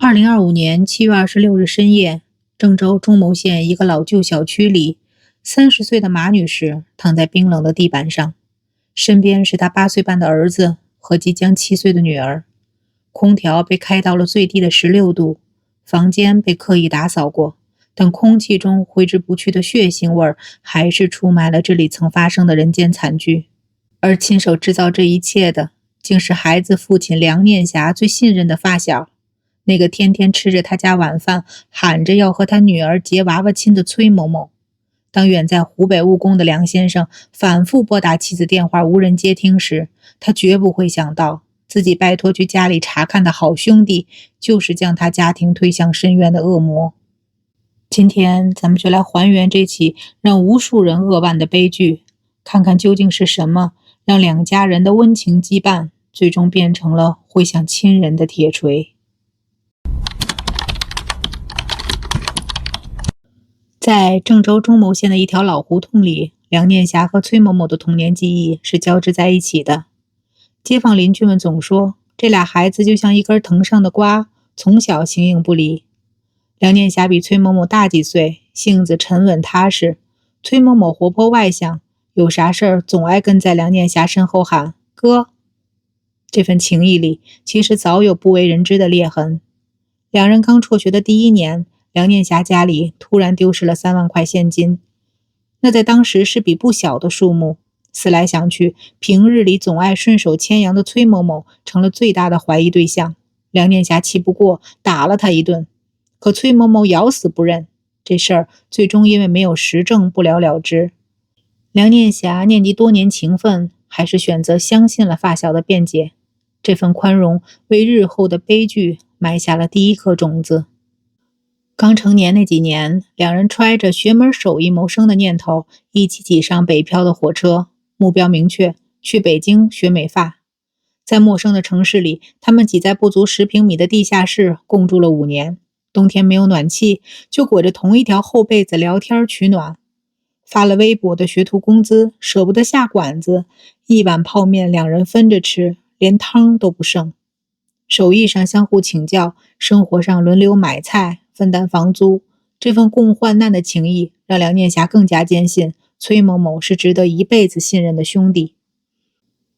2025年7月26日深夜，郑州中牟县一个老旧小区里，30岁的马女士躺在冰冷的地板上，身边是她8岁半的儿子和即将7岁的女儿。空调被开到了最低的16度，房间被刻意打扫过，但空气中挥之不去的血腥味还是出卖了这里曾发生的人间惨剧。而亲手制造这一切的，竟是孩子父亲梁念霞最信任的发小，那个天天吃着他家晚饭，喊着要和他女儿结娃娃亲的崔某某。当远在湖北务工的梁先生反复拨打妻子电话无人接听时，他绝不会想到自己拜托去家里查看的好兄弟，就是将他家庭推向深渊的恶魔。今天咱们就来还原这起让无数人扼腕的悲剧，看看究竟是什么让两家人的温情羁绊最终变成了会向亲人的铁锤。在郑州中牟县的一条老胡同里，梁念霞和崔某某的童年记忆是交织在一起的。街坊邻居们总说，这俩孩子就像一根藤上的瓜，从小形影不离。梁念霞比崔某某大几岁，性子沉稳踏实；崔某某活泼外向，有啥事儿总爱跟在梁念霞身后喊哥。这份情谊里其实早有不为人知的裂痕。两人刚辍学的第1年，梁念霞家里突然丢失了3万块现金，那在当时是笔不小的数目。思来想去，平日里总爱顺手牵羊的崔某某成了最大的怀疑对象。梁念霞气不过，打了他一顿，可崔某某咬死不认。这事儿最终因为没有实证不了了之。梁念霞念及多年情分，还是选择相信了发小的辩解。这份宽容为日后的悲剧埋下了第一颗种子。刚成年那几年，两人揣着学门手艺谋生的念头，一起挤上北漂的火车，目标明确，去北京学美发。在陌生的城市里，他们挤在不足10平米的地下室共住了5年。冬天没有暖气，就裹着同一条厚被子聊天取暖。发了微薄的学徒工资，舍不得下馆子，一碗泡面两人分着吃，连汤都不剩。手艺上相互请教，生活上轮流买菜，分担房租。这份共患难的情谊让梁念霞更加坚信崔某某是值得一辈子信任的兄弟。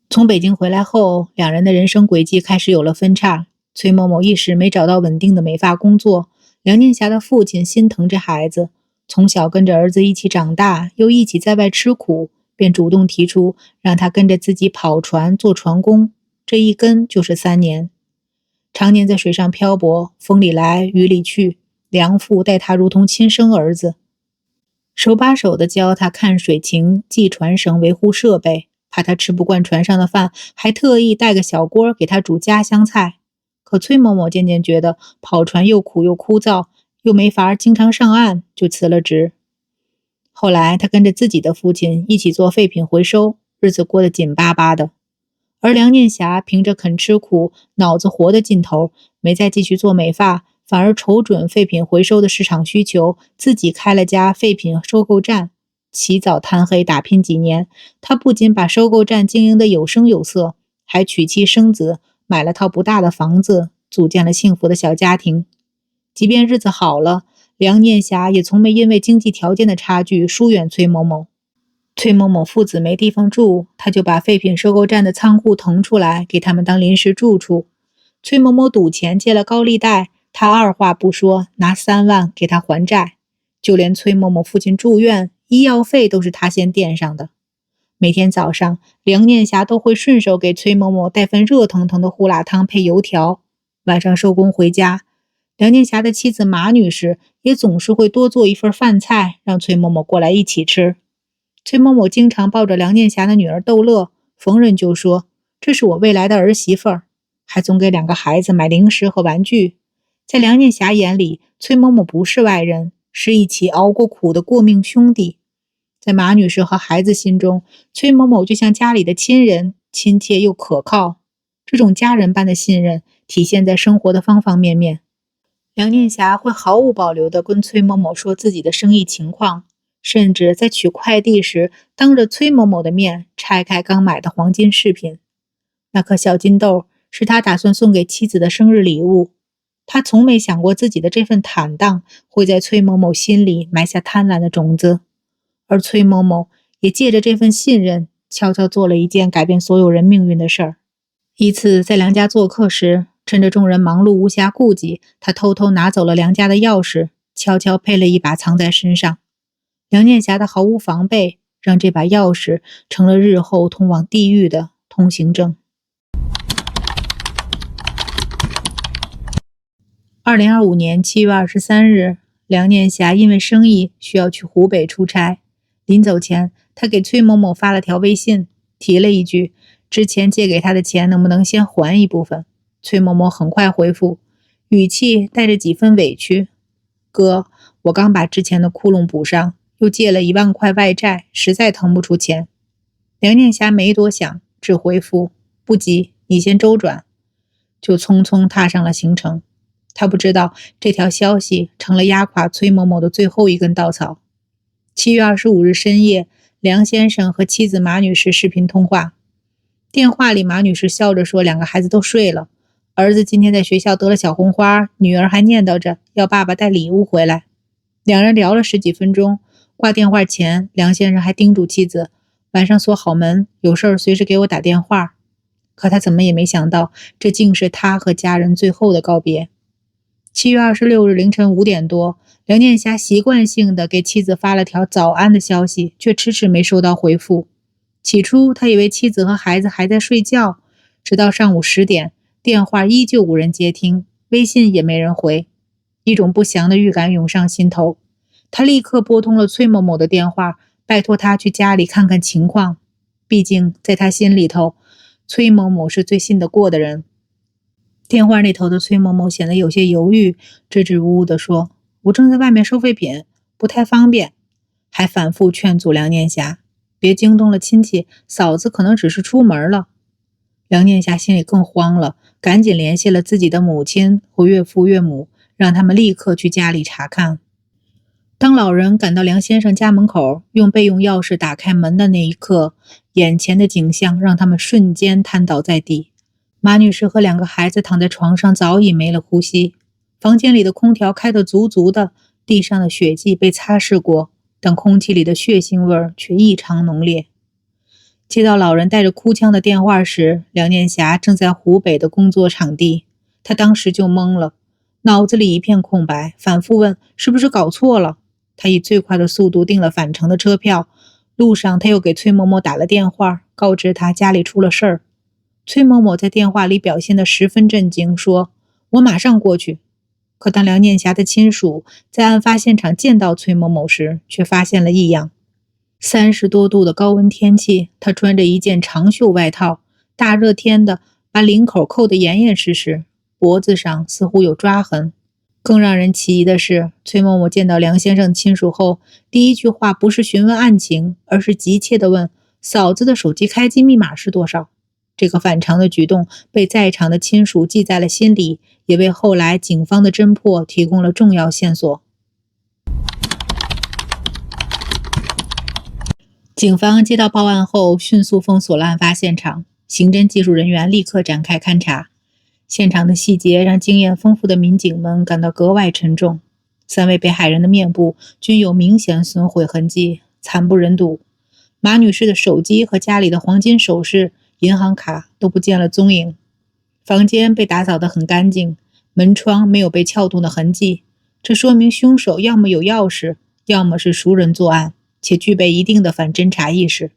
从北京回来后，两人的人生轨迹开始有了分叉。崔某某一时没找到稳定的美发工作，梁念霞的父亲心疼这孩子，从小跟着儿子一起长大，又一起在外吃苦，便主动提出让他跟着自己跑船做船工，这一跟就是3年。常年在水上漂泊，风里来雨里去，梁父待他如同亲生儿子，手把手地教他看水情、系船绳、维护设备，怕他吃不惯船上的饭，还特意带个小锅给他煮家乡菜。可崔某某渐渐觉得跑船又苦又枯燥，又没法经常上岸，就辞了职。后来他跟着自己的父亲一起做废品回收，日子过得紧巴巴的。而梁念霞凭着肯吃苦、脑子活的劲头，没再继续做美发，反而瞅准废品回收的市场需求，自己开了家废品收购站。起早贪黑打拼几年，他不仅把收购站经营得有声有色，还娶妻生子，买了套不大的房子，组建了幸福的小家庭。即便日子好了，梁念霞也从没因为经济条件的差距疏远崔某某。崔某某父子没地方住，他就把废品收购站的仓库腾出来，给他们当临时住处。崔某某赌钱借了高利贷，他二话不说拿3万给他还债。就连崔某某父亲住院，医药费都是他先垫上的。每天早上，梁念霞都会顺手给崔某某带份热腾腾的胡辣汤配油条。晚上收工回家，梁念霞的妻子马女士也总是会多做一份饭菜，让崔某某过来一起吃。崔某某经常抱着梁念霞的女儿逗乐，逢人就说这是我未来的儿媳妇儿，还总给2个孩子买零食和玩具。在梁念霞眼里，崔某某不是外人，是一起熬过苦的过命兄弟。在马女士和孩子心中，崔某某就像家里的亲人，亲切又可靠。这种家人般的信任体现在生活的方方面面。梁念霞会毫无保留地跟崔某某说自己的生意情况，甚至在取快递时当着崔某某的面拆开刚买的黄金饰品。那颗小金豆是他打算送给妻子的生日礼物。他从没想过自己的这份坦荡会在崔某某心里埋下贪婪的种子，而崔某某也借着这份信任，悄悄做了一件改变所有人命运的事儿。一次在梁家做客时，趁着众人忙碌无暇顾及，他偷偷拿走了梁家的钥匙，悄悄配了一把藏在身上。梁念霞的毫无防备，让这把钥匙成了日后通往地狱的通行证。2025年7月23日，梁念霞因为生意需要去湖北出差，临走前，他给崔某某发了条微信，提了一句之前借给他的钱能不能先还一部分。崔某某很快回复，语气带着几分委屈，哥，我刚把之前的窟窿补上，又借了1万块外债，实在腾不出钱。梁念霞没多想，只回复不急，你先周转，就匆匆踏上了行程。他不知道这条消息成了压垮崔某某的最后一根稻草。7月25日深夜，梁先生和妻子马女士视频通话。电话里马女士笑着说2个孩子都睡了，儿子今天在学校得了小红花，女儿还念叨着要爸爸带礼物回来。两人聊了10几分钟，挂电话前，梁先生还叮嘱妻子晚上锁好门，有事儿随时给我打电话。可他怎么也没想到，这竟是他和家人最后的告别。7月26日凌晨5点多，梁念霞习惯性的给妻子发了条早安的消息，却迟迟没收到回复。起初他以为妻子和孩子还在睡觉，直到上午10点，电话依旧无人接听，微信也没人回。一种不祥的预感涌上心头，他立刻拨通了崔某某的电话，拜托他去家里看看情况。毕竟在他心里头，崔某某是最信得过的人。电话那头的崔某某显得有些犹豫，支支吾吾地说，我正在外面收废品，不太方便，还反复劝阻梁念霞，别惊动了亲戚，嫂子可能只是出门了。梁念霞心里更慌了，赶紧联系了自己的母亲和岳父岳母，让他们立刻去家里查看。当老人赶到梁先生家门口，用备用钥匙打开门的那一刻，眼前的景象让他们瞬间瘫倒在地。马女士和2个孩子躺在床上，早已没了呼吸。房间里的空调开得足足的，地上的血迹被擦拭过，但空气里的血腥味却异常浓烈。接到老人带着哭腔的电话时，梁念霞正在湖北的工作场地，她当时就懵了，脑子里一片空白，反复问是不是搞错了。她以最快的速度订了返程的车票，路上她又给崔某某打了电话，告知他家里出了事儿。崔某某在电话里表现得十分震惊，说我马上过去。可当梁念霞的亲属在案发现场见到崔某某时，却发现了异样。30多度的高温天气，他穿着一件长袖外套，大热天的把领口扣得严严实实，脖子上似乎有抓痕。更让人奇异的是，崔某某见到梁先生亲属后，第一句话不是询问案情，而是急切地问嫂子的手机开机密码是多少。这个反常的举动被在场的亲属记在了心里，也为后来警方的侦破提供了重要线索。警方接到报案后，迅速封锁了案发现场，刑侦技术人员立刻展开勘查。现场的细节让经验丰富的民警们感到格外沉重。3位被害人的面部均有明显损毁痕迹，惨不忍睹。马女士的手机和家里的黄金首饰、银行卡都不见了踪影。房间被打扫得很干净，门窗没有被撬动的痕迹，这说明凶手要么有钥匙，要么是熟人作案，且具备一定的反侦查意识。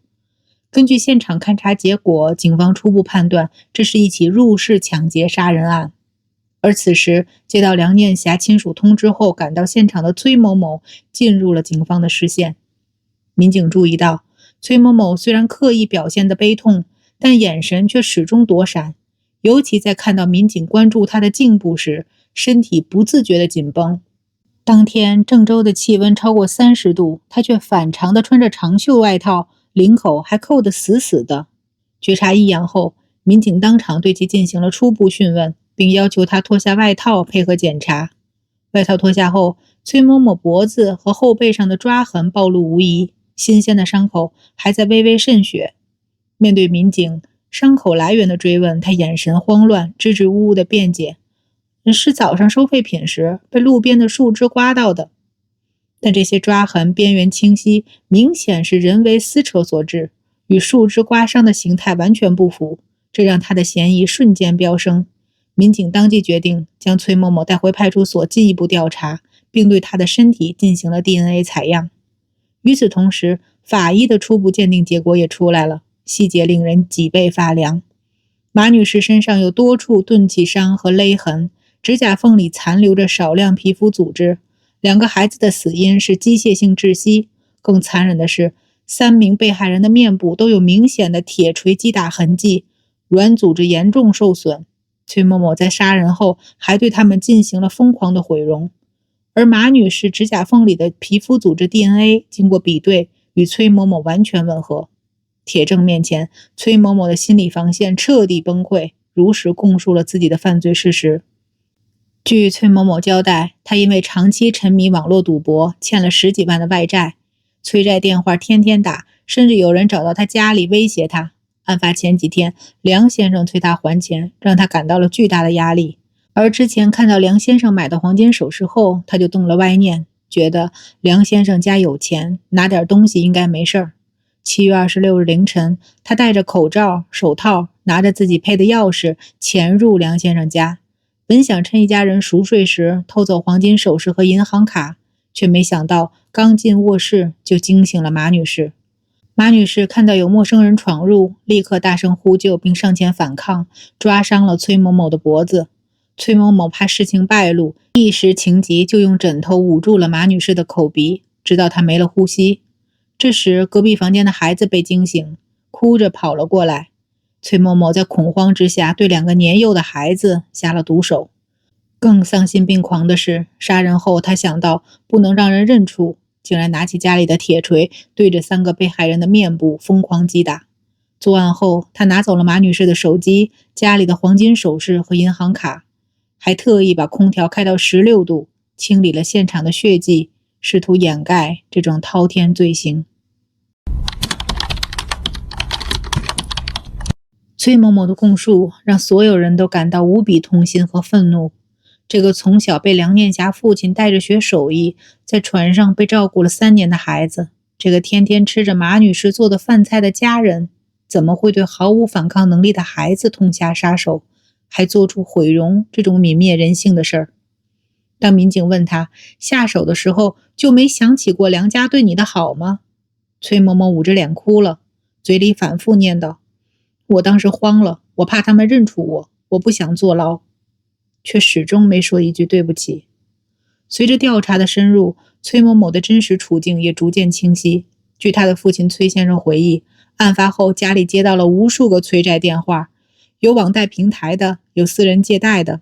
根据现场勘查结果，警方初步判断这是一起入室抢劫杀人案。而此时接到梁念霞亲属通知后赶到现场的崔某某进入了警方的视线。民警注意到，崔某某虽然刻意表现得悲痛，但眼神却始终躲闪，尤其在看到民警关注他的颈部时，身体不自觉地紧绷。当天郑州的气温超过30度，他却反常地穿着长袖外套，领口还扣得死死的。觉察异样后，民警当场对其进行了初步讯问，并要求他脱下外套配合检查。外套脱下后，崔某某脖子和后背上的抓痕暴露无遗，新鲜的伤口还在微微渗血。面对民警伤口来源的追问，他眼神慌乱，支支吾吾地辩解：是早上收废品时被路边的树枝刮到的。但这些抓痕边缘清晰，明显是人为撕扯所致，与树枝刮伤的形态完全不符，这让他的嫌疑瞬间飙升。民警当即决定将崔某某带回派出所进一步调查，并对他的身体进行了 DNA 采样。与此同时，法医的初步鉴定结果也出来了，细节令人脊背发凉。马女士身上有多处钝器伤和勒痕，指甲缝里残留着少量皮肤组织。2个孩子的死因是机械性窒息，更残忍的是，3名被害人的面部都有明显的铁锤击打痕迹，软组织严重受损。崔某某在杀人后还对他们进行了疯狂的毁容，而马女士指甲缝里的皮肤组织 DNA 经过比对，与崔某某完全吻合。铁证面前，崔某某的心理防线彻底崩溃，如实供述了自己的犯罪事实。据崔某某交代，他因为长期沉迷网络赌博，欠了10几万的外债，催债电话天天打，甚至有人找到他家里威胁他。案发前几天，梁先生催他还钱，让他感到了巨大的压力。而之前看到梁先生买的黄金首饰后，他就动了歪念，觉得梁先生家有钱，拿点东西应该没事儿。7月26日凌晨，他戴着口罩、手套，拿着自己配的钥匙潜入梁先生家，本想趁一家人熟睡时偷走黄金首饰和银行卡，却没想到刚进卧室就惊醒了马女士。马女士看到有陌生人闯入，立刻大声呼救并上前反抗，抓伤了崔某某的脖子。崔某某怕事情败露，一时情急，就用枕头捂住了马女士的口鼻，直到她没了呼吸。这时隔壁房间的孩子被惊醒，哭着跑了过来。崔某某在恐慌之下对2个年幼的孩子下了毒手。更丧心病狂的是，杀人后他想到不能让人认出，竟然拿起家里的铁锤对着3个被害人的面部疯狂击打。作案后，他拿走了马女士的手机、家里的黄金首饰和银行卡，还特意把空调开到16度，清理了现场的血迹，试图掩盖这种滔天罪行。崔某某的供述让所有人都感到无比痛心和愤怒。这个从小被梁念霞父亲带着学手艺，在船上被照顾了3年的孩子，这个天天吃着马女士做的饭菜的家人，怎么会对毫无反抗能力的孩子痛下杀手，还做出毁容这种泯灭人性的事儿？当民警问他下手的时候就没想起过梁家对你的好吗？崔某某捂着脸哭了，嘴里反复念叨：我当时慌了，我怕他们认出我，我不想坐牢，却始终没说一句对不起。随着调查的深入，崔某某的真实处境也逐渐清晰。据他的父亲崔先生回忆，案发后家里接到了无数个催债电话，有网贷平台的，有私人借贷的，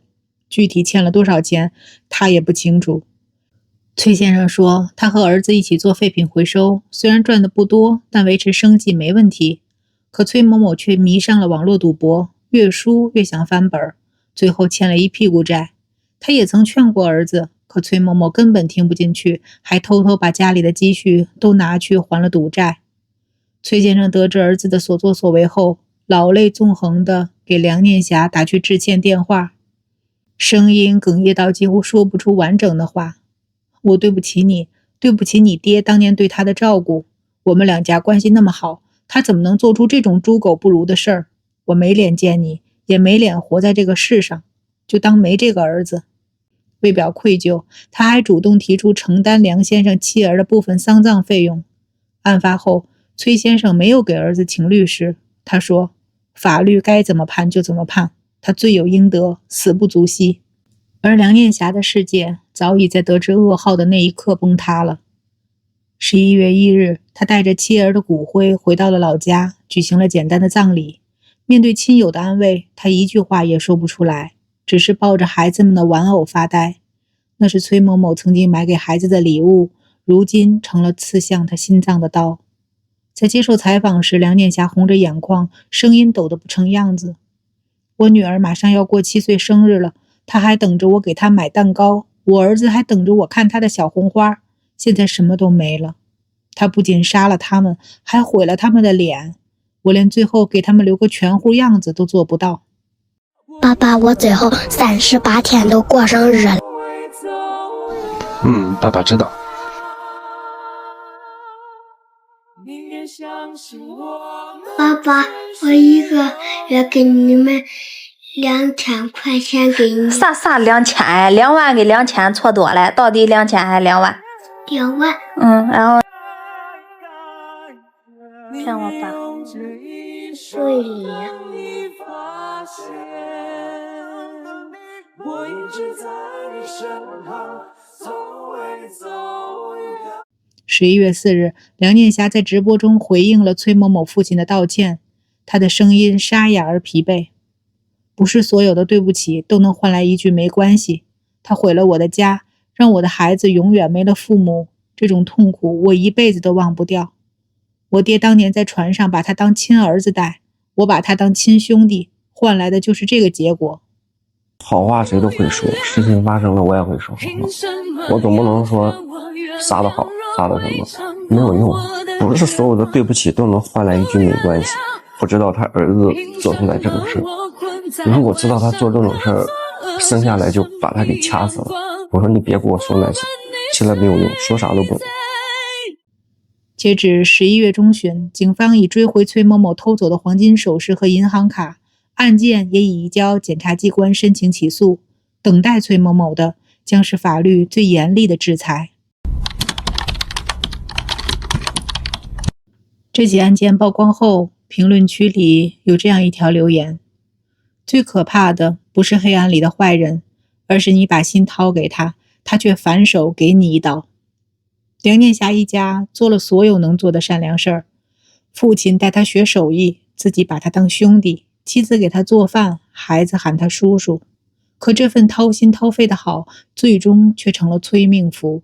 具体欠了多少钱他也不清楚。崔先生说，他和儿子一起做废品回收，虽然赚的不多，但维持生计没问题。可崔某某却迷上了网络赌博，越输越想翻本，最后欠了一屁股债。他也曾劝过儿子，可崔某某根本听不进去，还偷偷把家里的积蓄都拿去还了赌债。崔先生得知儿子的所作所为后，老泪纵横地给梁念霞打去致歉电话，声音哽咽到几乎说不出完整的话。我对不起你，对不起你爹当年对他的照顾，我们2家关系那么好，他怎么能做出这种猪狗不如的事儿？我没脸见你，也没脸活在这个世上，就当没这个儿子。为表愧疚，他还主动提出承担梁先生妻儿的部分丧葬费用。案发后，崔先生没有给儿子请律师，他说法律该怎么判就怎么判，他罪有应得，死不足惜。而梁念霞的世界早已在得知噩耗的那一刻崩塌了。11月1日，他带着妻儿的骨灰回到了老家，举行了简单的葬礼。面对亲友的安慰，他一句话也说不出来，只是抱着孩子们的玩偶发呆。那是崔某某曾经买给孩子的礼物，如今成了刺向他心脏的刀。在接受采访时，梁念霞红着眼眶，声音抖得不成样子。我女儿马上要过7岁生日了，她还等着我给她买蛋糕，我儿子还等着我看他的小红花，现在什么都没了。他不仅杀了他们，还毁了他们的脸，我连最后给他们留个全乎样子都做不到。爸爸，我最后38天都过生日了。爸爸知道。爸爸，我一个月给你们2000块钱给你。啥2000？2万跟2000错多了，到底2000还是2万？2万。然后骗我爸。对哩。11月4日，梁念霞在直播中回应了崔某某父亲的道歉，他的声音沙哑而疲惫。不是所有的对不起都能换来一句没关系，他毁了我的家，让我的孩子永远没了父母，这种痛苦我一辈子都忘不掉。我爹当年在船上把他当亲儿子待，我把他当亲兄弟，换来的就是这个结果。好话谁都会说，事情发生了我也会说好话，我总不能说啥都好啥都什么，没有用。不是所有的对不起都能换来一句没关系。不知道他儿子做出来这种事，如果知道他做这种事生下来就把他给掐死了。我说你别给我说那些，起来没有用，说啥都不懂。截止11月中旬，警方已追回崔某某偷走的黄金首饰和银行卡，案件也已移交检察机关申请起诉，等待崔某某的将是法律最严厉的制裁。这起案件曝光后，评论区里有这样一条留言：最可怕的不是黑暗里的坏人，而是你把心掏给他，他却反手给你一刀。梁念霞一家做了所有能做的善良事儿，父亲带他学手艺，自己把他当兄弟，妻子给他做饭，孩子喊他叔叔。可这份掏心掏肺的好，最终却成了催命符。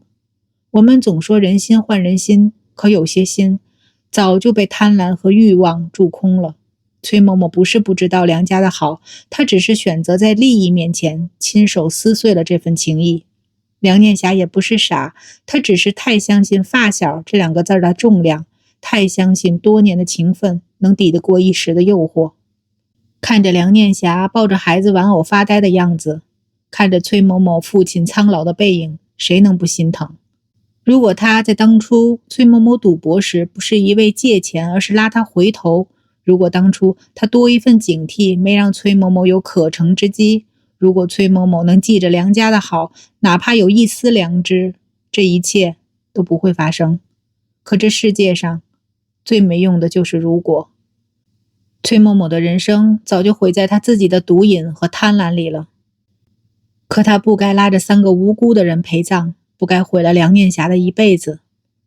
我们总说人心换人心，可有些心早就被贪婪和欲望蛀空了。崔某某不是不知道梁家的好，他只是选择在利益面前亲手撕碎了这份情谊。梁念霞也不是傻，他只是太相信发小这2个字的重量，太相信多年的情分能抵得过一时的诱惑。看着梁念霞抱着孩子玩偶发呆的样子，看着崔某某父亲苍老的背影，谁能不心疼？如果他在当初崔某某赌博时不是一味借钱，而是拉他回头，如果当初他多一份警惕，没让崔某某有可乘之机，如果崔某某能记着梁家的好，哪怕有一丝良知，这一切都不会发生。可这世界上最没用的就是如果。崔某某的人生早就毁在他自己的毒瘾和贪婪里了。可他不该拉着3个无辜的人陪葬，不该毁了梁念霞的一辈子。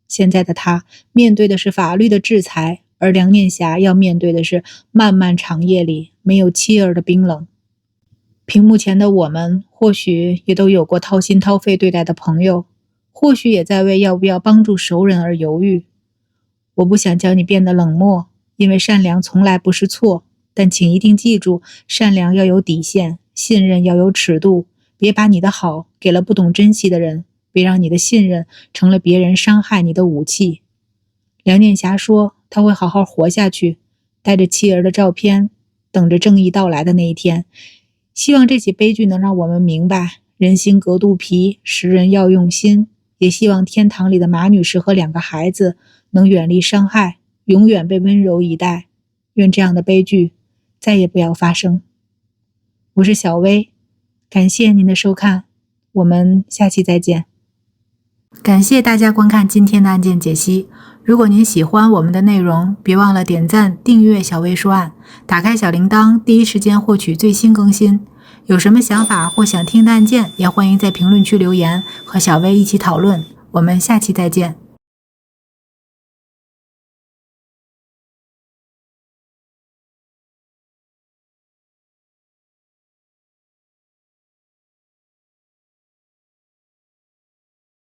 现在的他面对的是法律的制裁，而梁念霞要面对的是漫漫长夜里没有妻儿的冰冷。屏幕前的我们或许也都有过掏心掏肺对待的朋友，或许也在为要不要帮助熟人而犹豫。我不想叫你变得冷漠，因为善良从来不是错，但请一定记住，善良要有底线，信任要有尺度，别把你的好给了不懂珍惜的人，别让你的信任成了别人伤害你的武器。梁念霞说他会好好活下去，带着妻儿的照片，等着正义到来的那一天。希望这起悲剧能让我们明白，人心隔肚皮，识人要用心。也希望天堂里的马女士和2个孩子能远离伤害，永远被温柔以待。愿这样的悲剧再也不要发生。我是小薇，感谢您的收看，我们下期再见。感谢大家观看今天的案件解析。如果您喜欢我们的内容，别忘了点赞、订阅小薇说案，打开小铃铛，第一时间获取最新更新。有什么想法或想听的案件，也欢迎在评论区留言，和小薇一起讨论。我们下期再见。